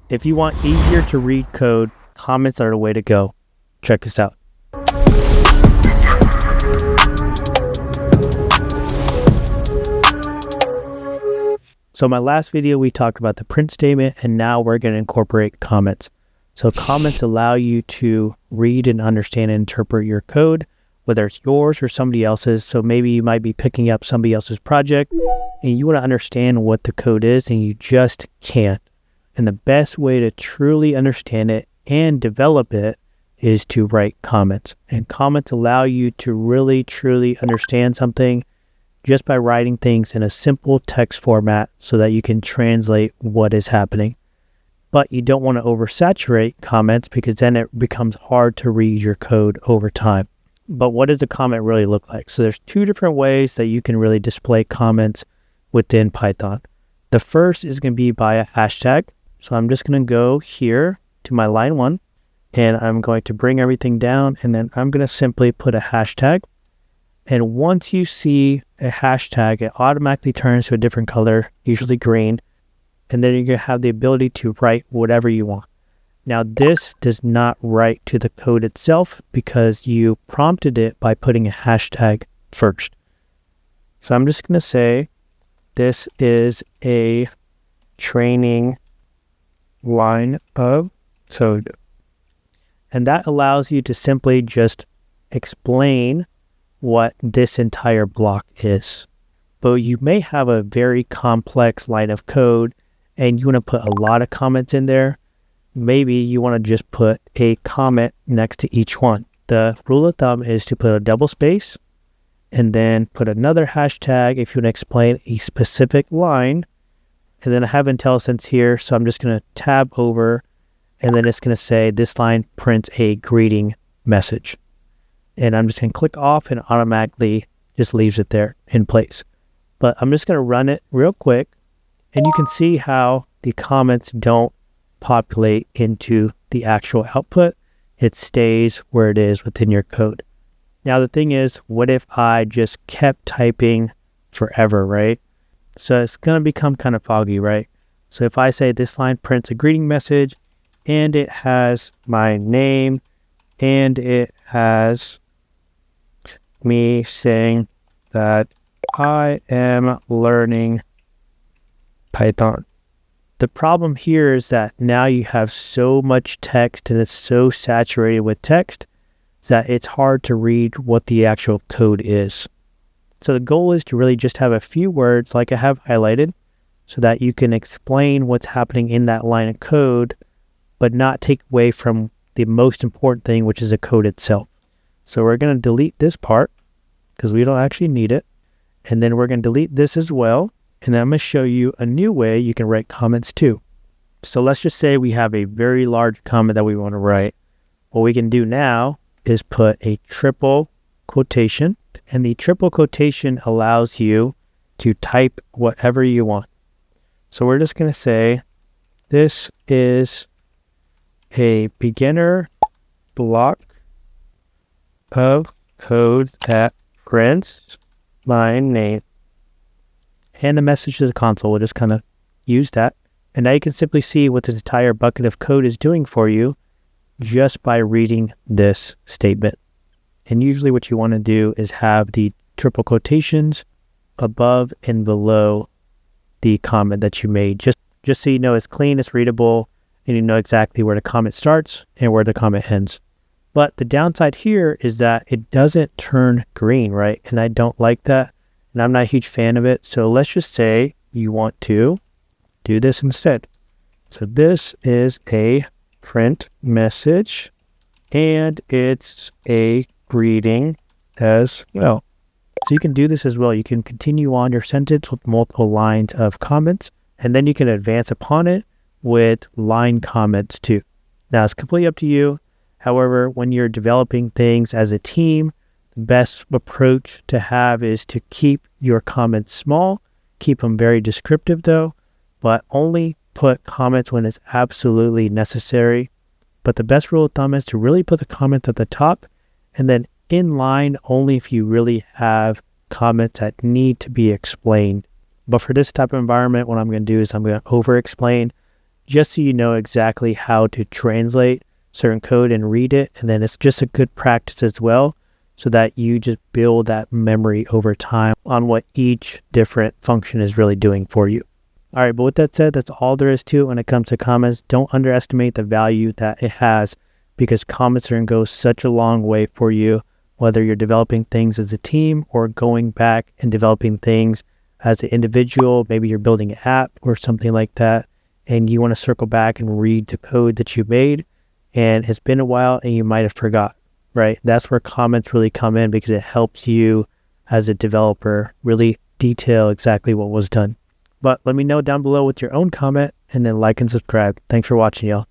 If you want easier to read code, comments are the way to go. Check this out. So my last video, we talked about the print statement, and now we're going to incorporate comments. So comments allow you to read and understand and interpret your code, whether it's yours or somebody else's. So maybe you might be picking up somebody else's project and you want to understand what the code is and you just can't. And the best way to truly understand it and develop it is to write comments. And comments allow you to really, truly understand something just by writing things in a simple text format so that you can translate what is happening. But you don't want to oversaturate comments because then it becomes hard to read your code over time. But what does a comment really look like? So there's two different ways that you can really display comments within Python. The first is going to be by a hashtag. So I'm just going to go here to my line 1 and I'm going to bring everything down and then I'm going to simply put a hashtag. And once you see a hashtag, it automatically turns to a different color, usually green. And then you're going to have the ability to write whatever you want. Now this does not write to the code itself because you prompted it by putting a hashtag first. So I'm just going to say this is a training line of code. And that allows you to simply just explain what this entire block is. But you may have a very complex line of code and you want to put a lot of comments in there. Maybe you want to just put a comment next to each one. The rule of thumb is to put a double space and then put another hashtag if you want to explain a specific line. And then I have IntelliSense here, so I'm just going to tab over and then it's going to say this line prints a greeting message. And I'm just going to click off and automatically just leaves it there in place. But I'm just going to run it real quick and you can see how the comments don't populate into the actual output. It stays where it is within your code. Now the thing is, what if I just kept typing forever, right? So it's going to become kind of foggy, right? So if I say this line prints a greeting message and it has my name and it has me saying that I am learning Python. The problem here is that now you have so much text and it's so saturated with text that it's hard to read what the actual code is. So the goal is to really just have a few words like I have highlighted so that you can explain what's happening in that line of code, but not take away from the most important thing, which is the code itself. So we're going to delete this part because we don't actually need it. And then we're going to delete this as well. And then I'm going to show you a new way you can write comments too. So let's just say we have a very large comment that we want to write. What we can do now is put a triple quotation. And the triple quotation allows you to type whatever you want. So we're just going to say, this is a beginner block of code that prints my name. And the message to the console, we'll just kind of use that. And now you can simply see what this entire bucket of code is doing for you just by reading this statement. And usually what you want to do is have the triple quotations above and below the comment that you made, just so you know it's clean, it's readable, and you know exactly where the comment starts and where the comment ends. But the downside here is that it doesn't turn green, right? And I don't like that. And I'm not a huge fan of it. So let's just say you want to do this instead. So this is a print message and it's a greeting as well. So you can do this as well. You can continue on your sentence with multiple lines of comments, and then you can advance upon it with line comments too. Now it's completely up to you. However, when you're developing things as a team, the best approach to have is to keep your comments small, keep them very descriptive though, but only put comments when it's absolutely necessary. But the best rule of thumb is to really put the comment at the top and then in line only if you really have comments that need to be explained. But for this type of environment, what I'm going to do is I'm going to over explain just so you know exactly how to translate certain code and read it. And then it's just a good practice as well, so that you just build that memory over time on what each different function is really doing for you. All right, but with that said, that's all there is to it when it comes to comments. Don't underestimate the value that it has, because comments are going to go such a long way for you, whether you're developing things as a team or going back and developing things as an individual. Maybe you're building an app or something like that, and you want to circle back and read the code that you made, and it's been a while and you might have forgot, right? That's where comments really come in, because it helps you as a developer really detail exactly what was done. But let me know down below with your own comment, and then like and subscribe. Thanks for watching, y'all.